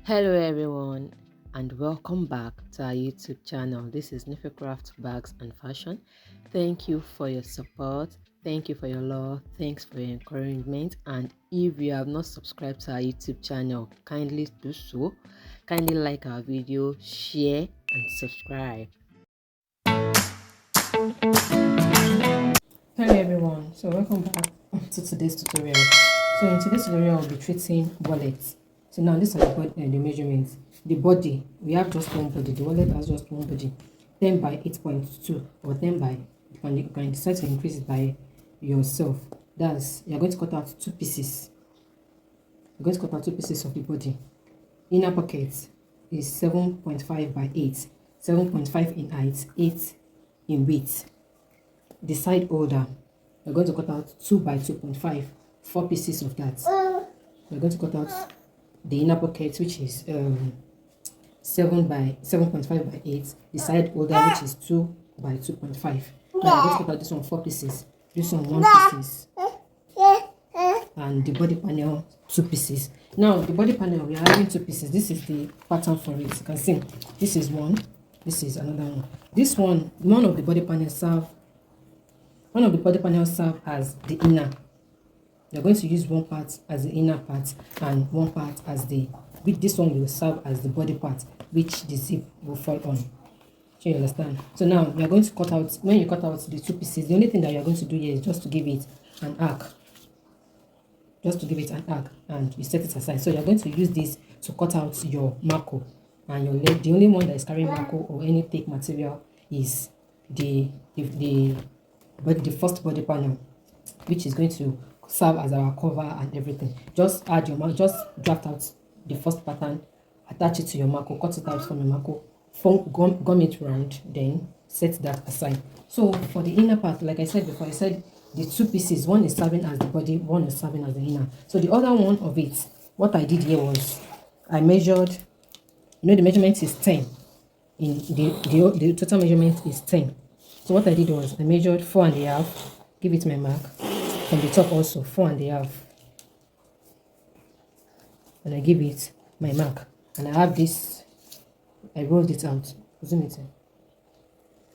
Hello everyone and welcome back to our YouTube channel. This is Craft Bags and Fashion. Thank you for your support. Thank you for your love. Thanks for your encouragement. And if you have not subscribed to our YouTube channel, kindly do so. Kindly like our video, share and subscribe. Hello everyone, so welcome back to today's tutorial. So in today's tutorial we'll be treating wallets. So now this is the measurements. The body, we have just one body. The wallet has just one body, 10 by 8.2 or 10 by, you can decide to increase it by yourself. That's, you're going to cut out two pieces. You're going to cut out two pieces of the body. Inner pocket is 7.5 by 8, 7.5 in height, 8 in width. The side holder, we're going to cut out 2 by 2.5, 4 pieces of that. We're going to cut out the inner pocket, which is 7.5 by 8, the side holder, which is 2 by 2.5. Now we're going to cut out this one 4 pieces, this one 1 pieces, and the body panel 2 pieces. Now the body panel, we are having 2 pieces. This is the pattern for it. You can see this is one, this is another one. This one of the body panels serve as the inner. You're going to use one part as the inner part and one part as this one will serve as the body part, which the zip will fall on. So you understand? So now we are going to cut out, when you cut out the 2 pieces, the only thing that you're going to do here is just to give it an arc. Just to give it an arc, and you set it aside. So you're going to use this to cut out your marco and your leg. The only one that is carrying marco or any thick material is the first body panel, which is going to serve as our cover and everything. Just add your marco, just draft out the first pattern, attach it to your marco, cut it out from your marco, gum it round, then set that aside. So for the inner part, like I said before, I said the 2 pieces, one is serving as the body, one is serving as the inner. So the other one of it, what I did here was I measured, the measurement is 10. In the total measurement is 10. So what I did was I measured 4.5, give it my mark. From the top also 4.5, and I give it my mark. And I have this, I rolled it out. Zoom it in.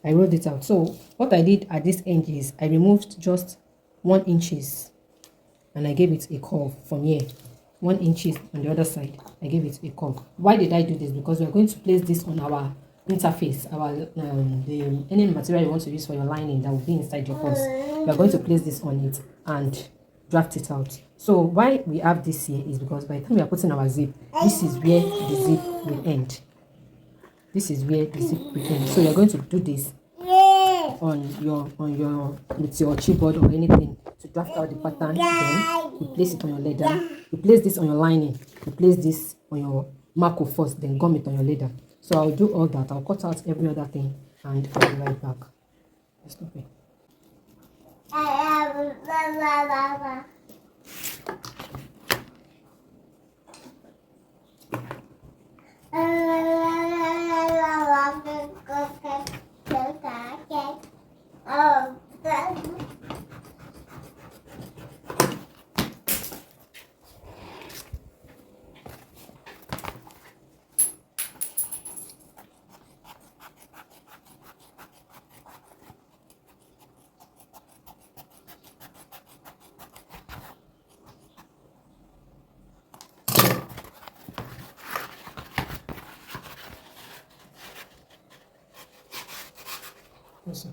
I rolled it out. So what I did at this end is I removed just 1 inches and I gave it a curve from here. 1 inches on the other side, I gave it a curve. Why did I do this? Because we are going to place this on our interface, any material you want to use for your lining that will be inside your purse. We are going to place this on it and draft it out. So why we have this here is because by the time we are putting our zip, this is where the zip will end. This is where the zip will end. So you're going to do this with your chipboard or anything to draft out the pattern. Then you place it on your leather. You place this on your lining. You place this on your marco first, then gum it on your leather. So I'll do all that. I'll cut out every other thing and I'll be right back. Stop it. So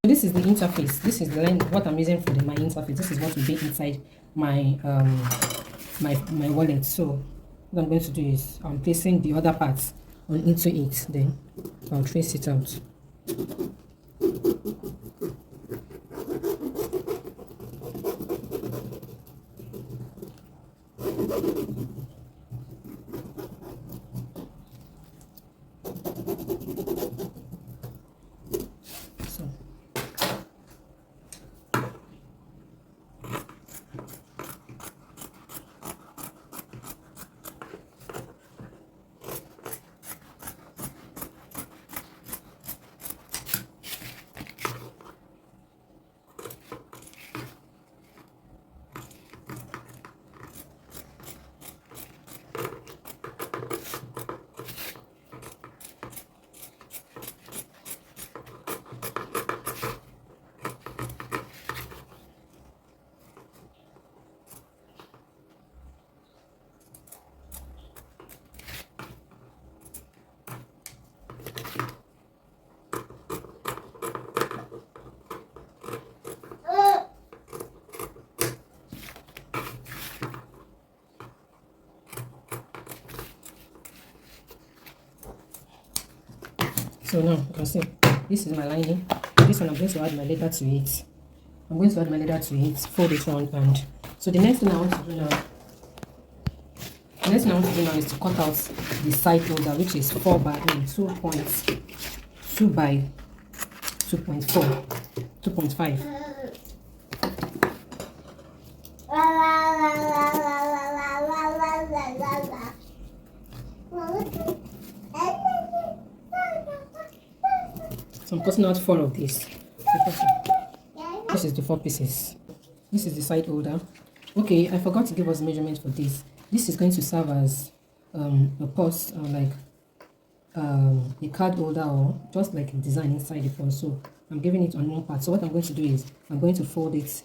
this is the interface. This is the line, what I'm using for my interface. This is what will be inside my my wallet. So what I'm going to do is I'm placing the other parts into it, then I'll trace it out. So now you can see this is my lining. This one I'm going to add my leather to it. I'm going to add my leather to it, fold it round, and so the next thing I want to do now. The next thing I want to do now is to cut out the side holder, which is 4 by 2 by 2.4, 2.5. So I'm cutting out 4 of these. This is the 4 pieces. This is the side holder. Okay, I forgot to give us measurement for this. This is going to serve as a purse, or like a card holder, or just like a design inside the purse. So I'm giving it on one part. So what I'm going to do is I'm going to fold it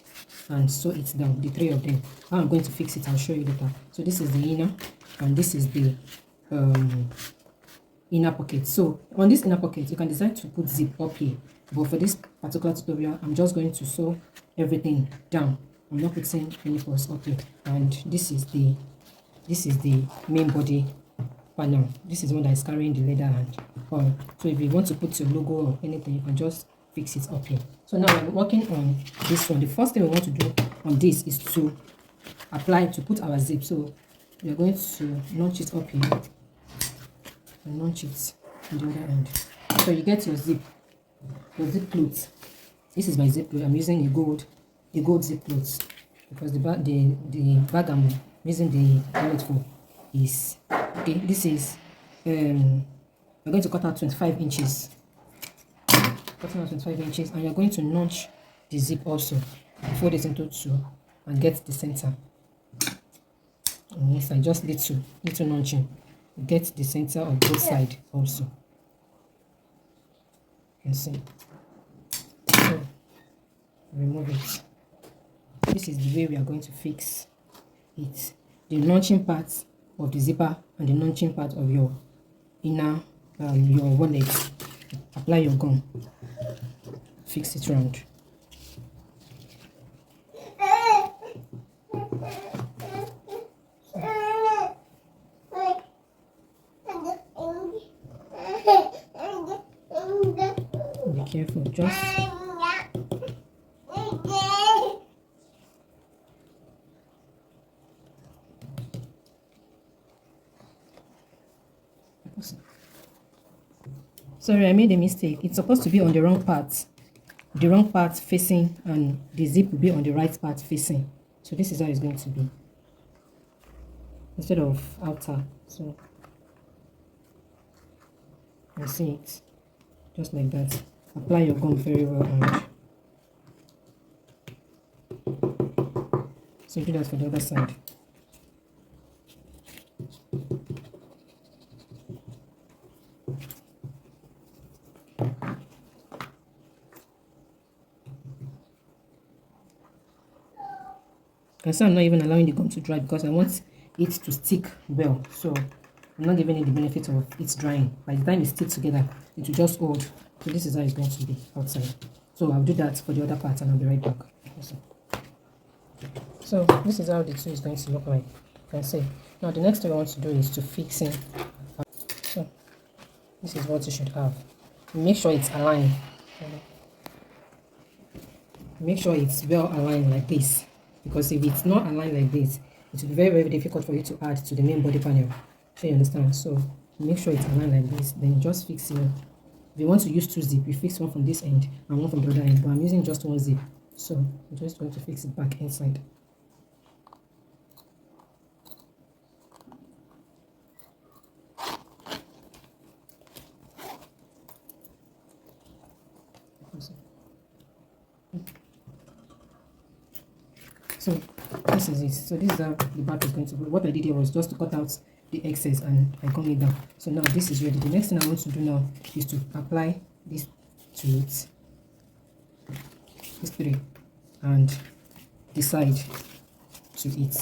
and sew it down, the 3 of them. How I'm going to fix it, I'll show you later. So this is the inner, and this is the inner pocket. So on this inner pocket, you can decide to put zip up here, but for this particular tutorial, I'm just going to sew everything down. I'm not putting any purse up here. And this is the main body panel. This is one that is carrying the leather and all. So if you want to put your logo or anything, you can just fix it up here. So now I'm working on this one. The first thing we want to do on this is to put our zip. So we are going to notch it up here and notch it on the other end. So you get your zip cloth. This is my zip cloth. I'm using a gold zip cloth because the bag I'm using the wallet for is okay. This is we're going to cut out 25 inches. Cutting out 25 inches, and you're going to notch the zip also. Fold it into 2 and get the center. And yes, I just little notching. Get the center of both sides also. You can see. So remove it. This is the way we are going to fix it. The notching part of the zipper and the notching part of your inner your wallet. Apply your gum. Fix it round. Be careful, just sorry, I made a mistake. It's supposed to be on the wrong part. The wrong part facing, and the zip will be on the right part facing. So this is how it's going to be. Instead of outer. So you see it. Just like that. Apply your gum very well, and so do that for the other side. So I'm not even allowing the gum to dry because I want it to stick well. So I'm not giving it the benefit of it's drying. By the time it sticks together, it will just hold. So this is how it's going to be outside. So I'll do that for the other part and I'll be right back. So this is how the two is going to look like. You can see. Now the next thing I want to do is to fix it. So this is what you should have. Make sure it's aligned. Make sure it's well aligned like this. Because if it's not aligned like this, it will be very, very difficult for you to add to the main body panel. So you understand? So make sure it's aligned like this. Then just fix it. If you want to use 2 zip, you fix one from this end and one from the other end. But I'm using just 1 zip. So I'm just going to fix it back inside. So this is it. So this is how the back is going to go. What I did here was just to cut out the excess and I gum it down. So now this is ready. The next thing I want to do now is to apply this to it. These 3 and the side to it.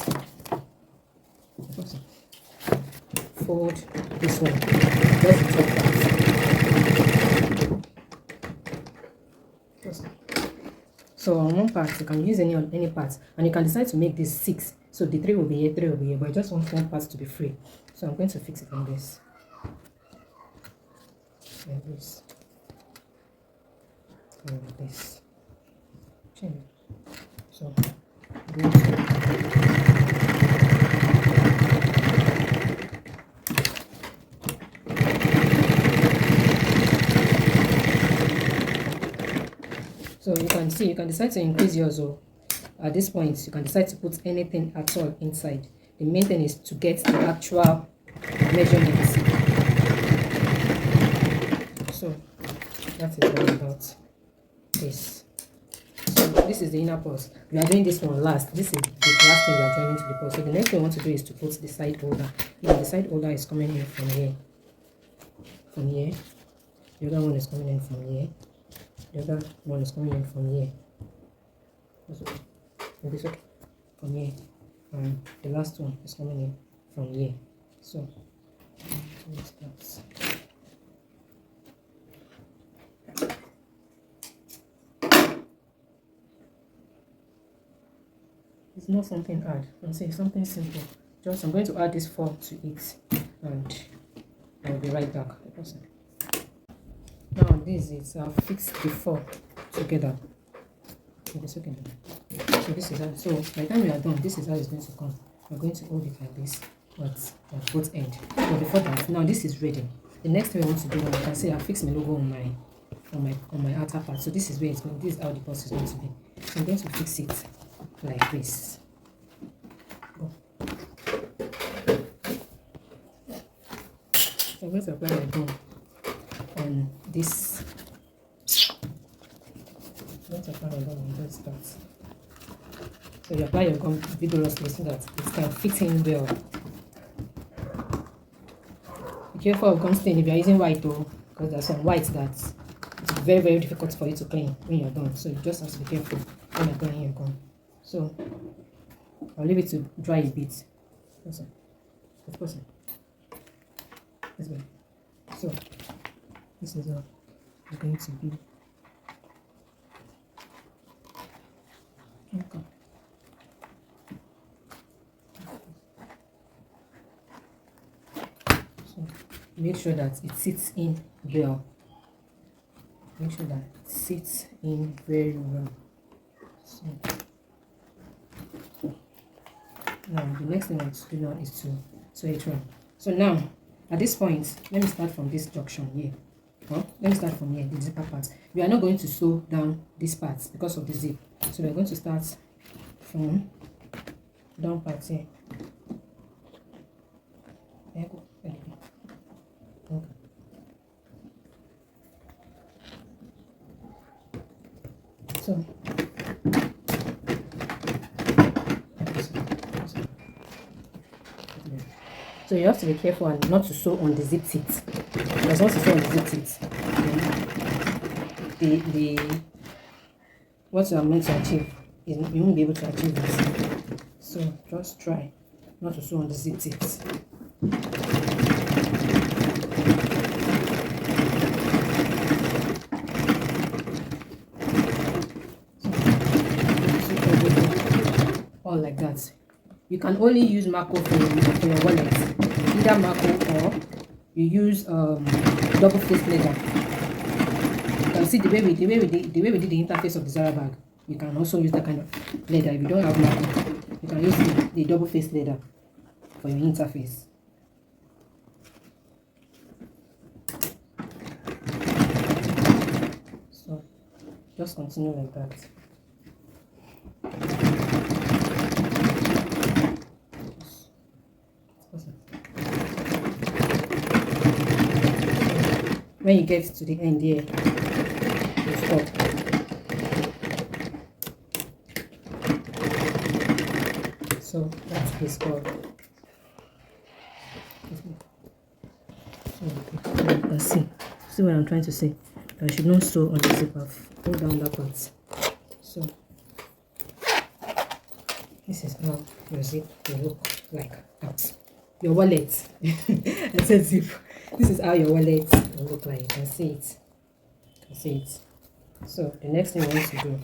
Fold this one. Just the top part. So on one part, you can use any part, and you can decide to make this 6. So the 3 will be here, 3 will be here, but I just want one part to be free. So I'm going to fix it on this. Like this. like this. Change. So I'm going to so you can see, you can decide to increase yours, or at this point you can decide to put anything at all inside. The main thing is to get the actual measurements. So that is all about this. So this is the inner purse. We are doing this one last. This is the last thing we are joining to the purse. So the next thing we want to do is to put the side holder. The side holder is coming in from here. From here. The other one is coming in from here. The other one is coming in from here. This okay. From here. And the last one is coming in from here. So let's start. It's not something hard. I'm saying something simple. Just I'm going to add this 4 to it, and I will be right back. Now this is I've fixed the 4 together. So this is how, so by the time we are done, this is how it's going to come. We're going to hold it like this, but at both ends. But before that, now this is ready. The next thing we want to do, you can see I fixed my logo on my outer part. So this is where it's going. This is how the purse is going to be. So I'm going to fix it like this. Go. So I'm going to apply my gum on this. I'm going to apply my gum on this part. So you apply your gum vigorously so that it can fit in well. Be careful of gum stain if you are using white though, because there are some whites that it's very, very difficult for you to clean when you're done. So you just have to be careful when you're applying your gum. So I'll leave it to dry a bit. This way. So this is how it's going to be. Okay. So make sure that it sits in well. Make sure that it sits in very well. So now the next thing I want to do now is to sew it on. So now at this point, let me start from this junction here. Let me start from here, the zipper part. We are not going to sew down this part because of the zip. So we are going to start from down part here. Okay. So you have to be careful and not to sew on the zip teeth. Because once you sew on the zip teeth, the what you are meant to achieve is you won't be able to achieve it. So just try not to sew on the zip teeth. All like that. You can only use Marco for your wallet, either Marco or you use double faced leather. You can see the way we did the interface of the Zara bag. You can also use that kind of leather. If you don't have Marco, you can use the double faced leather for your interface. So just continue like that. When you get to the end here, you stop. So that's his curve. So you can see what I'm trying to say. I should not sew on the zipper. Hold down that part. So this is how your zip will look like out. Your wallet. I said zip. This is how your wallet will look like. You can see it. You can see it. So the next thing we want to do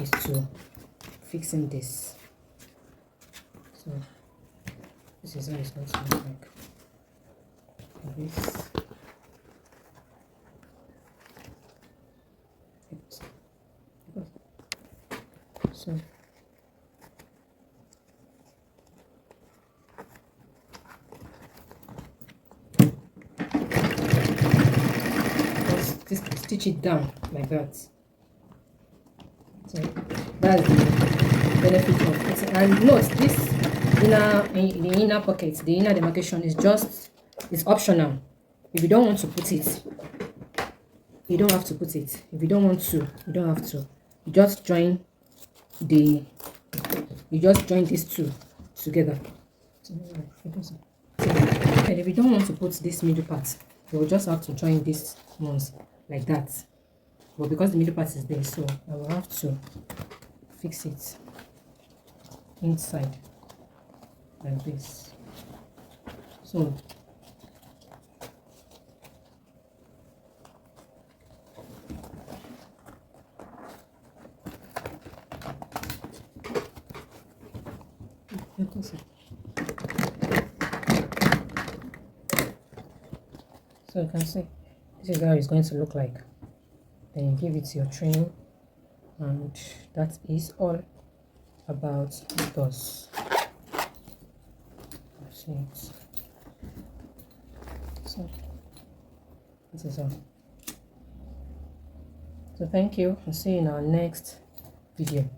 is to fix in this. So this is how it's going to look like. This. Oops. So just stitch it down like that. So that's the benefit of it. And note this the inner pocket, the inner demarcation is optional. If you don't want to put it, you don't have to put it. If you don't want to, you don't have to. You just join these two together. And if you don't want to put this middle part, you will just have to join these ones like that. But because the middle part is there, so I will have to fix it inside like this. So so you can see this is how it's going to look like. Then you give it your trim, and that is all about those. That's it. So this is all. So thank you. I'll see you in our next video.